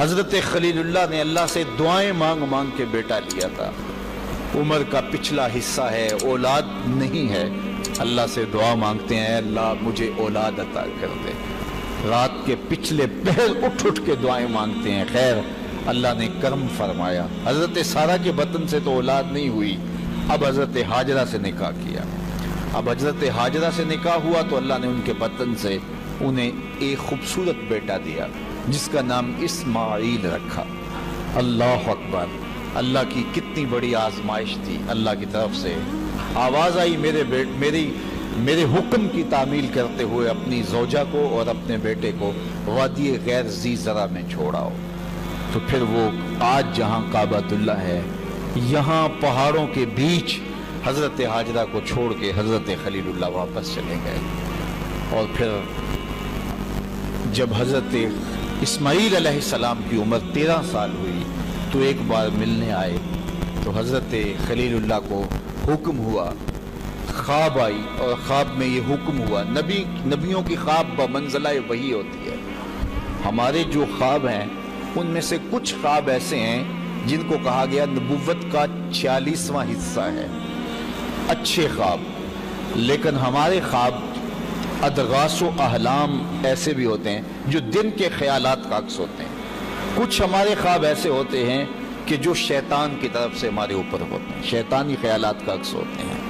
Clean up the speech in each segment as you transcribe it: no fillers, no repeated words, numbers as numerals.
حضرت خلیل اللہ نے اللہ سے دعائیں مانگ مانگ کے بیٹا لیا تھا. عمر کا پچھلا حصہ ہے، اولاد نہیں ہے. اللہ سے دعا مانگتے ہیں اللہ مجھے اولاد عطا کر دے. رات کے پچھلے پہر اٹھ اٹھ کے دعائیں مانگتے ہیں. خیر اللہ نے کرم فرمایا. حضرت سارہ کے بطن سے تو اولاد نہیں ہوئی، اب حضرت ہاجرہ سے نکاح کیا. اب حضرت ہاجرہ سے نکاح ہوا تو اللہ نے ان کے بطن سے انہیں ایک خوبصورت بیٹا دیا جس کا نام اسماعیل رکھا. اللہ اکبر! اللہ کی کتنی بڑی آزمائش تھی. اللہ کی طرف سے آواز آئی میرے حکم کی تعمیل کرتے ہوئے اپنی زوجہ کو اور اپنے بیٹے کو وادی غیر ذی زرع میں چھوڑاؤ. تو پھر وہ آج جہاں کعبۃ اللہ ہے، یہاں پہاڑوں کے بیچ حضرت ہاجرہ کو چھوڑ کے حضرت خلیل اللہ واپس چلے گئے. اور پھر جب حضرت اسماعیل علیہ السلام کی عمر 13 سال ہوئی تو ایک بار ملنے آئے تو حضرت خلیل اللہ کو حکم ہوا، خواب آئی اور خواب میں یہ حکم ہوا. نبیوں کی خواب بمنزلہ وحی ہوتی ہے. ہمارے جو خواب ہیں ان میں سے کچھ خواب ایسے ہیں جن کو کہا گیا نبوت کا 46واں حصہ ہے، اچھے خواب. لیکن ہمارے خواب ادغاث و احلام ایسے بھی ہوتے ہیں جو دن کے خیالات کا عکس ہوتے ہیں. کچھ ہمارے خواب ایسے ہوتے ہیں کہ جو شیطان کی طرف سے ہمارے اوپر ہوتے ہیں، شیطانی خیالات کا عکس ہوتے ہیں.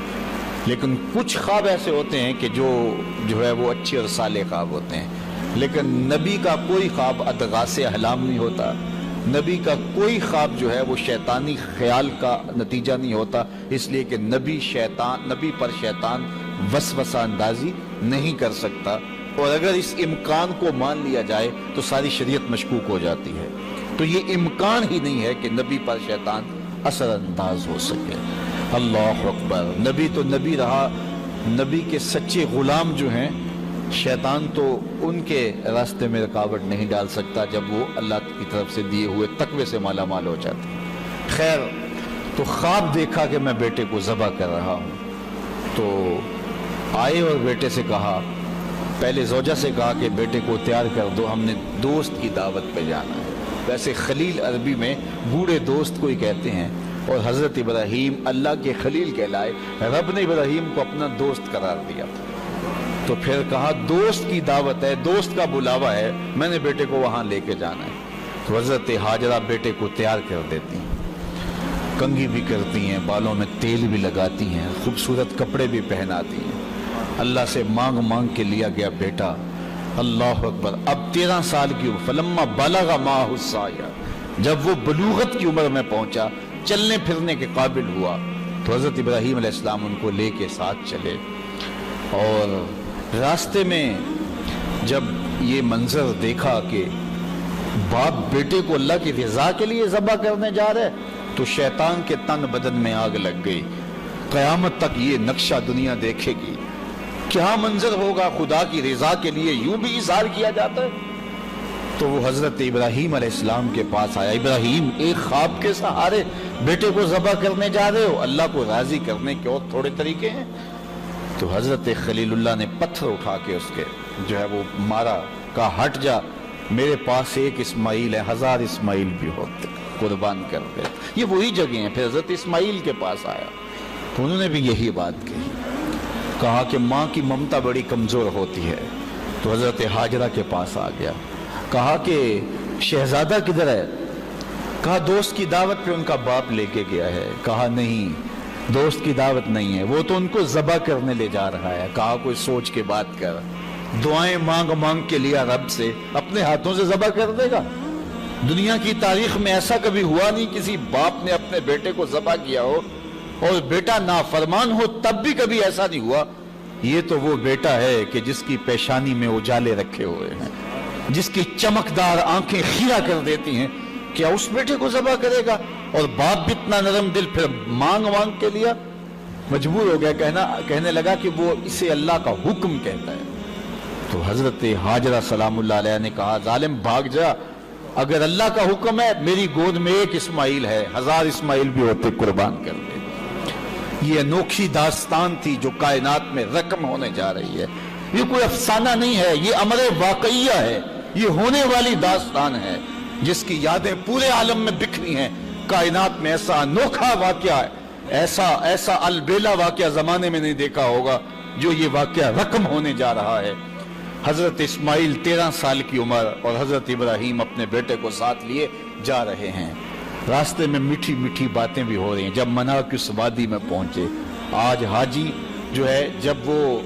لیکن کچھ خواب ایسے ہوتے ہیں کہ جو ہے وہ اچھے اور صالح خواب ہوتے ہیں. لیکن نبی کا کوئی خواب ادغاث احلام نہیں ہوتا. نبی کا کوئی خواب جو ہے وہ شیطانی خیال کا نتیجہ نہیں ہوتا، اس لیے کہ نبی پر شیطان وسوسہ اندازی نہیں کر سکتا. اور اگر اس امکان کو مان لیا جائے تو ساری شریعت مشکوک ہو جاتی ہے. تو یہ امکان ہی نہیں ہے کہ نبی پر شیطان اثر انداز ہو سکے. اللہ اکبر! نبی تو نبی رہا. نبی کے سچے غلام جو ہیں، شیطان تو ان کے راستے میں رکاوٹ نہیں ڈال سکتا جب وہ اللہ کی طرف سے دیے ہوئے تقوی سے مالا مال ہو جاتے ہیں. خیر تو خواب دیکھا کہ میں بیٹے کو ذبح کر رہا ہوں. تو آئے اور بیٹے سے کہا، پہلے زوجہ سے کہا کہ بیٹے کو تیار کر دو، ہم نے دوست کی دعوت پہ جانا ہے. ویسے خلیل عربی میں بوڑھے دوست کو ہی کہتے ہیں، اور حضرت ابراہیم اللہ کے خلیل کہلائے. رب نے ابراہیم کو اپنا دوست قرار دیا. تو پھر کہا دوست کی دعوت ہے، دوست کا بلاوا ہے، میں نے بیٹے کو وہاں لے کے جانا ہے. تو حضرت ہاجرہ بیٹے کو تیار کر دیتی ہیں، کنگھی بھی کرتی ہیں، بالوں میں تیل بھی لگاتی ہیں، خوبصورت کپڑے بھی پہناتی ہیں. اللہ سے مانگ مانگ کے لیا گیا بیٹا. اللہ اکبر! اب 13 سال کی عمر، فلما بلغ معہ السعی، جب وہ بلوغت کی عمر میں پہنچا، چلنے پھرنے کے قابل ہوا، تو حضرت ابراہیم علیہ السلام ان کو لے کے ساتھ چلے. اور راستے میں جب یہ منظر دیکھا کہ باپ بیٹے کو اللہ کی رضا کے لیے ذبح کرنے جا رہے تو شیطان کے تن بدن میں آگ لگ گئی. قیامت تک یہ نقشہ دنیا دیکھے گی. کیا منظر ہوگا خدا کی رضا کے لیے یوں بھی اظہار کیا جاتا ہے. تو وہ حضرت ابراہیم علیہ السلام کے پاس آیا. ابراہیم، ایک خواب کے سہارے بیٹے کو ذبح کرنے جا رہے ہو، اللہ کو راضی کرنے کے اور تھوڑے طریقے ہیں. تو حضرت خلیل اللہ نے پتھر اٹھا کے اس کے جو ہے وہ مارا، کہا ہٹ جا، میرے پاس ایک اسماعیل ہے، 1000 اسماعیل بھی ہوتے قربان کر دے. یہ وہی جگہ ہیں. پھر حضرت اسماعیل کے پاس آیا تو انہوں نے بھی یہی بات کہی، کہا کہ ماں کی ممتا بڑی کمزور ہوتی ہے. تو حضرت ہاجرہ کے پاس آ گیا، کہا کہ شہزادہ کدھر ہے؟ کہا دوست کی دعوت پہ ان کا باپ لے کے گیا ہے. کہا نہیں، دوست کی دعوت نہیں ہے، وہ تو ان کو ذبح کرنے لے جا رہا ہے. کہا کوئی سوچ کے بات کر، دعائیں مانگ مانگ کے لیا رب سے، اپنے ہاتھوں سے ذبح کر دے گا؟ دنیا کی تاریخ میں ایسا کبھی ہوا نہیں کسی باپ نے اپنے بیٹے کو ذبح کیا ہو اور بیٹا نافرمان ہو، تب بھی کبھی ایسا نہیں ہوا. یہ تو وہ بیٹا ہے کہ جس کی پیشانی میں اجالے رکھے ہوئے ہیں، جس کی چمکدار آنکھیں خیرہ کر دیتی ہیں. کیا اس بیٹے کو ذبح کرے گا؟ اور باپ بھی اتنا نرم دل، پھر مانگ مانگ کے لیا. مجبور ہو گیا، کہنے لگا کہ وہ اسے اللہ کا حکم کہتا ہے. تو حضرت ہاجرہ سلام اللہ علیہ نے کہا ظالم بھاگ جا، اگر اللہ کا حکم ہے میری گود میں ایک اسماعیل ہے، 1000 اسماعیل بھی ہوتے قربان کر دے. یہ انوکھی داستان تھی جو کائنات میں رقم ہونے جا رہی ہے. یہ کوئی افسانہ نہیں ہے، یہ امر واقعیہ ہے، یہ ہونے والی داستان ہے. جس کی یادیں پورے عالم میں بکھری ہیں. کائنات میں ایسا انوکھا واقعہ ہے، ایسا البیلا واقعہ زمانے میں نہیں دیکھا ہوگا جو یہ واقعہ رقم ہونے جا رہا ہے. حضرت اسماعیل 13 سال کی عمر اور حضرت ابراہیم اپنے بیٹے کو ساتھ لیے جا رہے ہیں. راستے میں میٹھی میٹھی باتیں بھی ہو رہی ہیں. جب منا کی اس وادی میں پہنچے، آج حاجی جو ہے جب وہ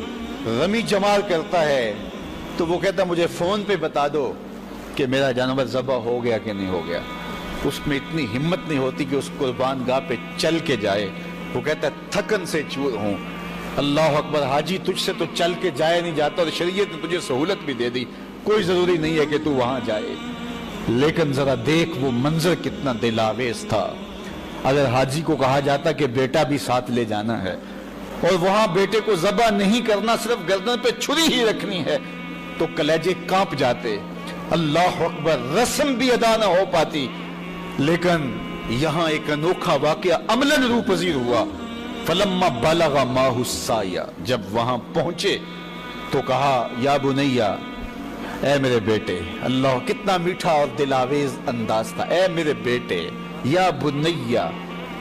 رمی جمار کرتا ہے تو وہ کہتا مجھے فون پہ بتا دو کہ میرا جانور ذبح ہو گیا کہ نہیں ہو گیا. اس میں اتنی ہمت نہیں ہوتی کہ اس قربان گاہ پہ چل کے جائے. وہ کہتا ہے تھکن سے چور ہوں. اللہ اکبر، حاجی تجھ سے تو چل کے جائے نہیں جاتا اور شریعت نے تجھے سہولت بھی دے دی، کوئی ضروری نہیں ہے کہ تو وہاں جائے. لیکن ذرا دیکھ وہ منظر کتنا دلاویز تھا. اگر حاجی کو کہا جاتا کہ بیٹا بھی ساتھ لے جانا ہے اور وہاں بیٹے کو ذبح نہیں کرنا، صرف گردن پہ چھری ہی رکھنی ہے، تو کلیجے کانپ جاتے. اللہ اکبر، رسم بھی ادا نہ ہو پاتی. لیکن یہاں ایک انوکھا واقعہ عملاً روح پذیر ہوا. فلما بلغ ماہ السعی، جب وہاں پہنچے تو کہا یا بنیا، اے میرے بیٹے. اللہ کتنا میٹھا اور دلاویز انداز تھا. اے میرے بیٹے، یا بنیا،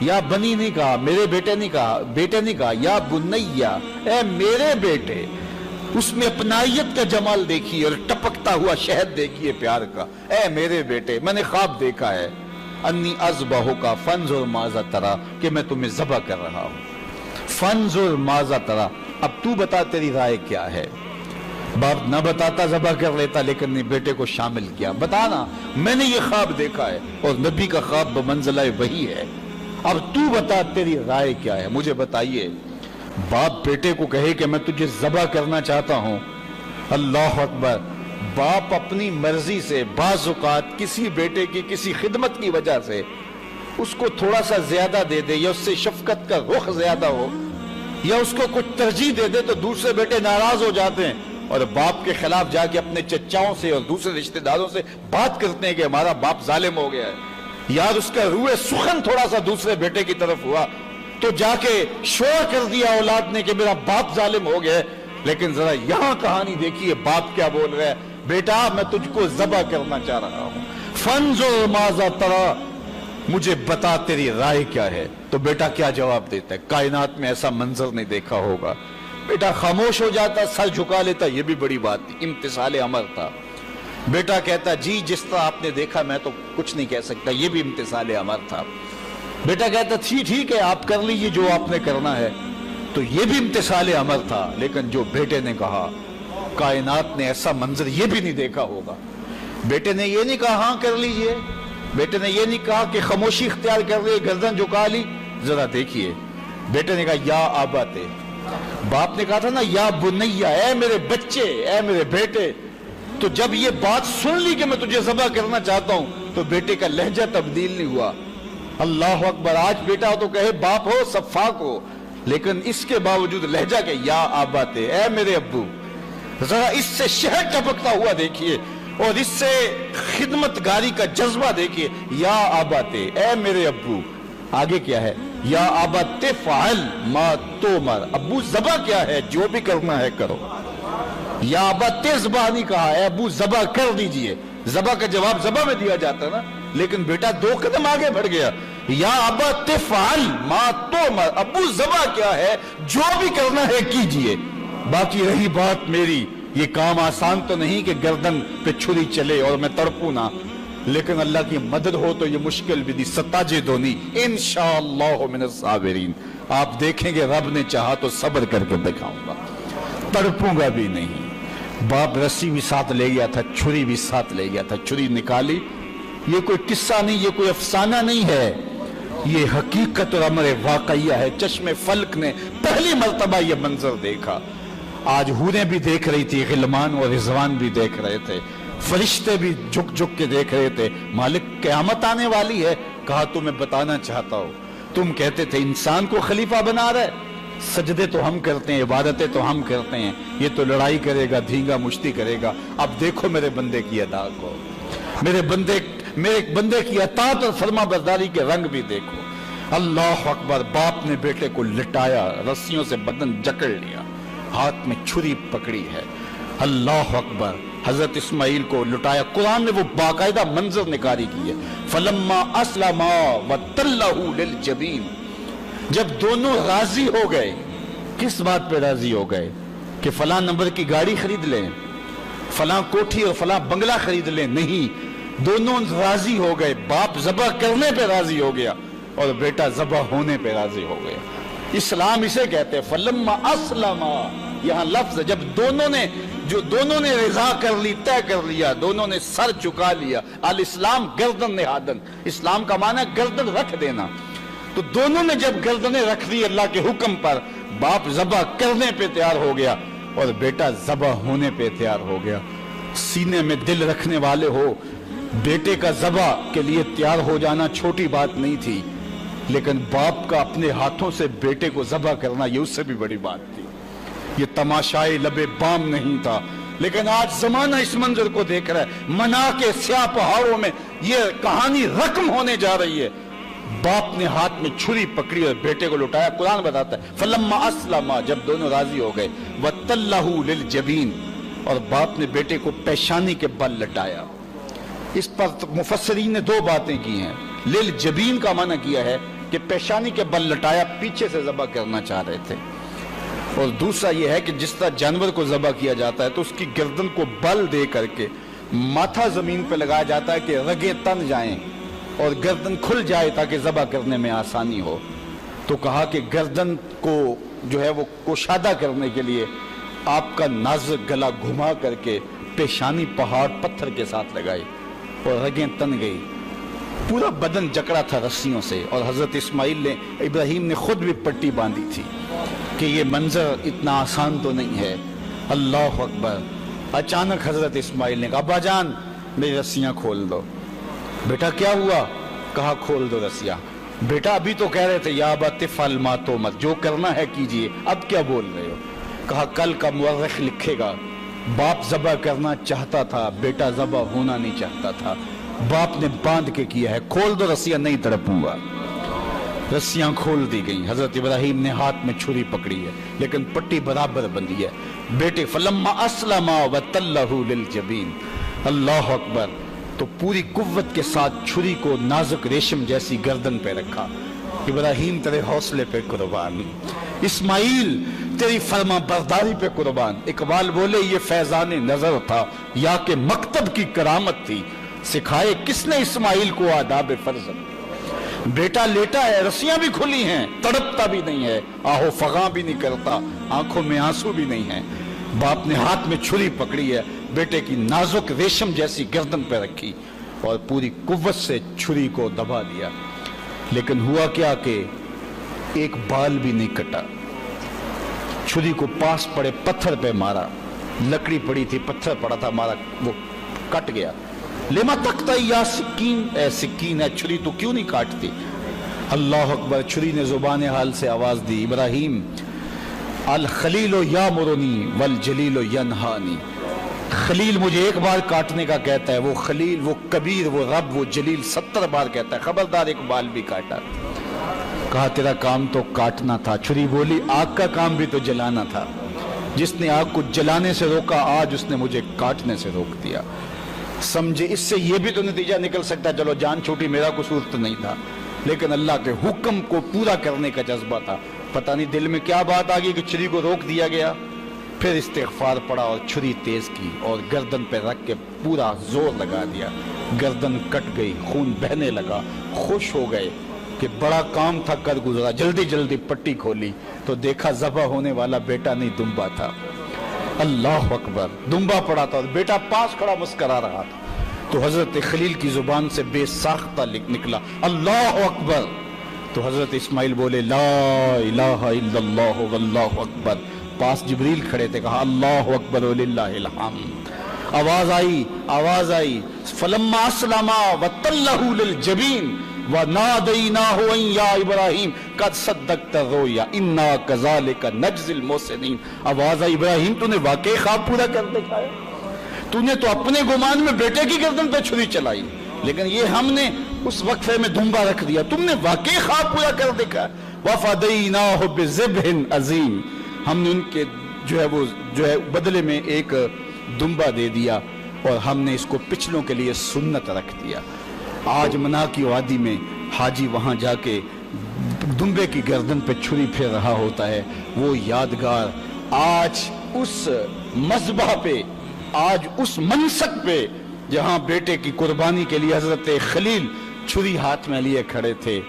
یا بنی نہیں کہا، میرے بیٹے نہیں کہا، بیٹے نہیں کہا، یا بنیا، اے میرے بیٹے. اس میں اپنائیت کا جمال دیکھیے اور ٹپکتا ہوا شہد دیکھیے پیار کا. اے میرے بیٹے، میں نے خواب دیکھا ہے، انی اذبحک فانظر ماذا تری، کہ میں تمہیں ذبح کر رہا ہوں. فانظر ماذا تری، اب تو بتا تیری رائے کیا ہے. باپ نہ بتاتا ذبح کر لیتا، لیکن نے بیٹے کو شامل کیا. بتانا، میں نے یہ خواب دیکھا ہے اور نبی کا خواب بمنزلہ وحی ہے. اب تو بتا تیری رائے کیا ہے، مجھے بتائیے. باپ بیٹے کو کہے کہ میں تجھے ذبح کرنا چاہتا ہوں. اللہ اکبر. باپ اپنی مرضی سے بعض اوقات کسی بیٹے کی کسی خدمت کی وجہ سے اس کو تھوڑا سا زیادہ دے دے، یا اس سے شفقت کا رخ زیادہ ہو، یا اس کو کچھ ترجیح دے دے، تو دوسرے بیٹے ناراض ہو جاتے ہیں اور باپ کے خلاف جا کے اپنے چچاؤں سے اور دوسرے رشتہ داروں سے بات کرتے ہیں کہ ہمارا باپ ظالم ہو گیا ہے. یار اس کا روح سخن تھوڑا سا دوسرے بیٹے کی طرف ہوا تو جا کے شور کر دیا اولاد نے کہ میرا باپ ظالم ہو گیا ہے. لیکن ذرا یہاں کہانی دیکھیے باپ کیا بول رہا ہے. بیٹا میں تجھ کو ذبح کرنا چاہ رہا ہوں. فانظر ماذا تری، مجھے بتا تیری رائے کیا ہے. تو بیٹا کیا جواب دیتا ہے؟ کائنات میں ایسا منظر نہیں دیکھا ہوگا. بیٹا خاموش ہو جاتا، سر جھکا لیتا. یہ بھی بڑی بات تھی، امتثال امر تھا. بیٹا کہتا جی جس طرح آپ نے دیکھا میں تو کچھ نہیں کہہ سکتا. یہ بھی امتثال امر تھا. بیٹا کہتا ٹھیک ہے آپ کر لیجیے جو آپ نے کرنا ہے. تو یہ بھی امتثال امر تھا. لیکن جو بیٹے نے کہا، کائنات نے ایسا منظر یہ بھی نہیں دیکھا ہوگا. بیٹے نے یہ نہیں کہا ہاں کر لیجئے، بیٹے نے یہ نہیں کہا کہ خاموشی اختیار کر لے، گردن جھکا لی. ذرا دیکھیے، بیٹے نے کہا یا آباتے. باپ نے کہا تھا نا یا بنیا، اے میرے بچے، اے میرے بیٹے. تو جب یہ بات سن لی کہ میں تجھے ذبح کرنا چاہتا ہوں تو بیٹے کا لہجہ تبدیل نہیں ہوا. اللہ اکبر. آج بیٹا ہو تو کہے باپ ہو صفاق ہو، لیکن اس کے باوجود لہجہ کہ یا آباتے، اے میرے ابو. ذرا اس سے شہد ٹپکتا ہوا دیکھیے اور اس سے خدمت گاری کا جذبہ دیکھیے. یا آباتے، اے میرے ابو. آگے کیا ہے؟ یا آبات فعل ما تؤمر، ابو ذبح کیا ہے، جو بھی کرنا ہے کرو. یا آبات ذبح نہیں کہا، اے ابو ذبح کر دیجئے. ذبح کا جواب ذبح میں دیا جاتا نا، لیکن بیٹا 2 قدم آگے بڑھ گیا. یا آبات فعل ما تؤمر، ابو ذبح کیا ہے، جو بھی کرنا ہے کیجئے. باقی رہی بات میری، یہ کام آسان تو نہیں کہ گردن پہ چھری چلے اور میں تڑپوں نہ، لیکن اللہ کی مدد ہو تو یہ مشکل بھی نہیں، ستاجدونی انشاءاللہ من الصابرین. آپ دیکھیں گے رب نے چاہا تو صبر کر کے دکھاؤں گا، تڑپوں گا بھی نہیں. باپ رسی بھی ساتھ لے گیا تھا، چھری بھی ساتھ لے گیا تھا. چھری نکالی. یہ کوئی قصہ نہیں، یہ کوئی افسانہ نہیں ہے، یہ حقیقت اور امر واقعیہ ہے. چشم فلک نے پہلی مرتبہ یہ منظر دیکھا. آج حوریں بھی دیکھ رہی تھی، غلمان اور رضوان بھی دیکھ رہے تھے، فرشتے بھی جھک جھک کے دیکھ رہے تھے. مالک قیامت آنے والی ہے. کہا تمہیں بتانا چاہتا ہوں، تم کہتے تھے انسان کو خلیفہ بنا رہے، سجدے تو ہم کرتے ہیں، عبادتیں تو ہم کرتے ہیں، یہ تو لڑائی کرے گا، دھینگا مشتی کرے گا. اب دیکھو میرے بندے کی ادا کو، میرے بندے کی اطاعت اور فرما برداری کے رنگ بھی دیکھو. اللہ اکبر. باپ نے بیٹے کو لٹایا، رسیوں سے بدن جکڑ لیا، ہاتھ میں چھری پکڑی ہے اللہ اکبر، حضرت اسماعیل کو لٹایا۔ قرآن نے وہ باقاعدہ منظر نکاری کی ہے، فلما اسلما وتلہ للجبین، جب دونوں راضی ہو گئے۔ کس بات پہ راضی ہو گئے؟ کہ فلاں نمبر کی گاڑی خرید لیں، فلاں کوٹھی اور فلاں بنگلہ خرید لیں؟ نہیں، دونوں راضی ہو گئے۔ باپ ذبح کرنے پہ راضی ہو گیا اور بیٹا ذبح ہونے پہ راضی ہو گیا۔ اسلام اسے کہتے ہیں فلما اسلما، یہاں لفظ جب دونوں نے رضا کر لی، طے کر لیا، دونوں نے سر چکا لیا۔ الاسلام گردن نہادن، اسلام کا معنی ہے گردن رکھ دینا۔ تو دونوں نے جب گردنیں رکھ دی اللہ کے حکم پر، باپ ذبح کرنے پہ تیار ہو گیا اور بیٹا ذبح ہونے پہ تیار ہو گیا۔ سینے میں دل رکھنے والے ہو، بیٹے کا ذبح کے لیے تیار ہو جانا چھوٹی بات نہیں تھی، لیکن باپ کا اپنے ہاتھوں سے بیٹے کو ذبح کرنا یہ اس سے بھی بڑی بات تھی۔ یہ تماشائے لبے بام نہیں تھا، لیکن آج زمانہ اس منظر کو دیکھ رہا ہے۔ منا کے سیاہ پہاڑوں میں یہ کہانی رقم ہونے جا رہی ہے۔ باپ نے ہاتھ میں چھری پکڑی اور بیٹے کو لٹایا۔ قرآن بتاتا ہے فلما اسلما، جب دونوں راضی ہو گئے، وتلہ للجبین، اور باپ نے بیٹے کو پیشانی کے بل لٹایا۔ اس پر مفسرین نے دو باتیں کی ہیں۔ للجبین کا معنی کیا ہے کہ پیشانی کے بل لٹایا، پیچھے سے ذبح کرنا چاہ رہے تھے، اور دوسرا یہ ہے کہ جس طرح جانور کو ذبح کیا جاتا ہے تو اس کی گردن کو بل دے کر کے ماتھا زمین پہ لگایا جاتا ہے کہ رگیں تن جائیں اور گردن کھل جائے تاکہ ذبح کرنے میں آسانی ہو۔ تو کہا کہ گردن کو جو ہے وہ کشادہ کرنے کے لیے آپ کا نازک گلا گھما کر کے پیشانی پہاڑ پتھر کے ساتھ لگائی اور رگیں تن گئی، پورا بدن جکڑا تھا رسیوں سے، اور حضرت ابراہیم نے خود بھی پٹی باندھی تھی کہ یہ منظر اتنا آسان تو نہیں ہے۔ اللہ اکبر۔ اچانک حضرت اسماعیل نے کہا ابا جان میری رسیاں کھول دو۔ بیٹا کیا ہوا؟ کہا کھول دو رسیاں۔ بیٹا ابھی تو کہہ رہے تھے یا ابت افعل ما تؤمر، جو کرنا ہے کیجئے، اب کیا بول رہے ہو؟ کہا کل کا مورخ لکھے گا باپ ذبح کرنا چاہتا تھا، بیٹا ذبح ہونا نہیں چاہتا تھا، باپ نے باندھ کے کیا ہے، کھول دو رسیاں، نہیں تڑپوں گا۔ رسیاں کھول دی گئیں۔ حضرت ابراہیم نے ہاتھ میں چھری پکڑی ہے لیکن پٹی برابر بندھی ہے۔ بیٹے فلما اسلما وتلہ للجبین، اللہ اکبر، تو پوری قوت کے ساتھ چھری کو نازک ریشم جیسی گردن پہ رکھا۔ ابراہیم تیرے حوصلے پہ قربان، اسماعیل تیری فرما برداری پہ قربان۔ اقبال بولے یہ فیضان نظر تھا یا کہ مکتب کی کرامت تھی، سکھائے کس نے اسماعیل کو آداب فرزند۔ بیٹا لیٹا ہے، رسیاں بھی کھلی ہیں، تڑپتا بھی نہیں ہے، آہو فغاں بھی نہیں کرتا، آنکھوں میں آنسو بھی نہیں ہے۔ باپ نے ہاتھ میں چھری پکڑی ہے، بیٹے کی نازک ریشم جیسی گردن پہ رکھی اور پوری قوت سے چھری کو دبا دیا، لیکن ہوا کیا کہ ایک بال بھی نہیں کٹا۔ چھری کو پاس پڑے پتھر پہ مارا، لکڑی پڑی تھی، پتھر پڑا تھا، مارا، وہ کٹ گیا۔ لما تقطعی یا سکین، اے سکین ہے چھری تو کیوں نہیں کاٹتی؟ اللہ اکبر۔ چھری نے زبان حال سے آواز دی ابراہیم الخلیل یامرنی والجلیل ینہانی، خلیل مجھے ایک بار کاٹنے کا کہتا ہے، وہ خلیل، وہ کبیر، وہ رب، وہ جلیل 70 بار کہتا ہے، خبردار ایک بال بھی کاٹا۔ کہا تیرا کام تو کاٹنا تھا۔ چھری بولی آگ کا کام بھی تو جلانا تھا، جس نے آگ کو جلانے سے روکا آج اس نے مجھے کاٹنے سے روک دیا۔ سمجھے اس سے یہ بھی تو نتیجہ نکل سکتا ہے چلو جان چھوٹی، میرا قصور تو نہیں تھا، لیکن اللہ کے حکم کو پورا کرنے کا جذبہ تھا۔ پتہ نہیں دل میں کیا بات آ گئی کہ چھری کو روک دیا گیا۔ پھر استغفار پڑا اور چھری تیز کی اور گردن پہ رکھ کے پورا زور لگا دیا، گردن کٹ گئی، خون بہنے لگا۔ خوش ہو گئے کہ بڑا کام تھا کر گزرا۔ جلدی جلدی پٹی کھولی تو دیکھا ذبح ہونے والا بیٹا نہیں دمبا تھا۔ اللہ اکبر۔ دمبا پڑا تھا اور بیٹا پاس کھڑا مسکرا رہا تھا۔ تو حضرت خلیل کی زبان سے بے ساختہ نکلا اللہ اکبر۔ تو حضرت اسماعیل بولے لا الہ الا اللہ واللہ اکبر۔ پاس جبریل کھڑے تھے، کہا اللہ اکبر وللہ الحمد۔ آواز آئی فلما اسلما وتلہ للجبین ونادیناہ ان یا ابراہیم قد صدقت الرؤیا انا کذالک نجزی المحسنین۔ آواز آئی ابراہیم تو نے واقعی خواب پورا کر دکھایا، تو نے تو اپنے گمان میں بیٹے کی گردن پہ چھری چلائی، لیکن یہ ہم نے اس وقفے میں دھمبا رکھ دیا، تم نے واقعی خواب پورا کر دکھا۔ وفدیناہ بذبح عظیم، ہم نے ان کے جو ہے بدلے میں ایک دمبا دے دیا اور ہم نے اس کو پچھلوں کے لیے سنت رکھ دیا۔ آج منا کی وادی میں حاجی وہاں جا کے دمبے کی گردن پہ چھری پھیر رہا ہوتا ہے، وہ یادگار آج اس مذبح پہ، آج اس منسک پہ جہاں بیٹے کی قربانی کے لیے حضرت خلیل چھری ہاتھ میں لیے کھڑے تھے،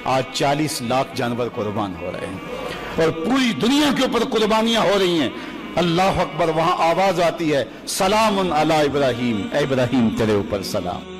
آج 40 لاکھ جانور قربان ہو رہے ہیں اور پوری دنیا کے اوپر قربانیاں ہو رہی ہیں۔ اللہ اکبر، وہاں آواز آتی ہے سلام علی ابراہیم، اے ابراہیم تیرے اوپر سلام۔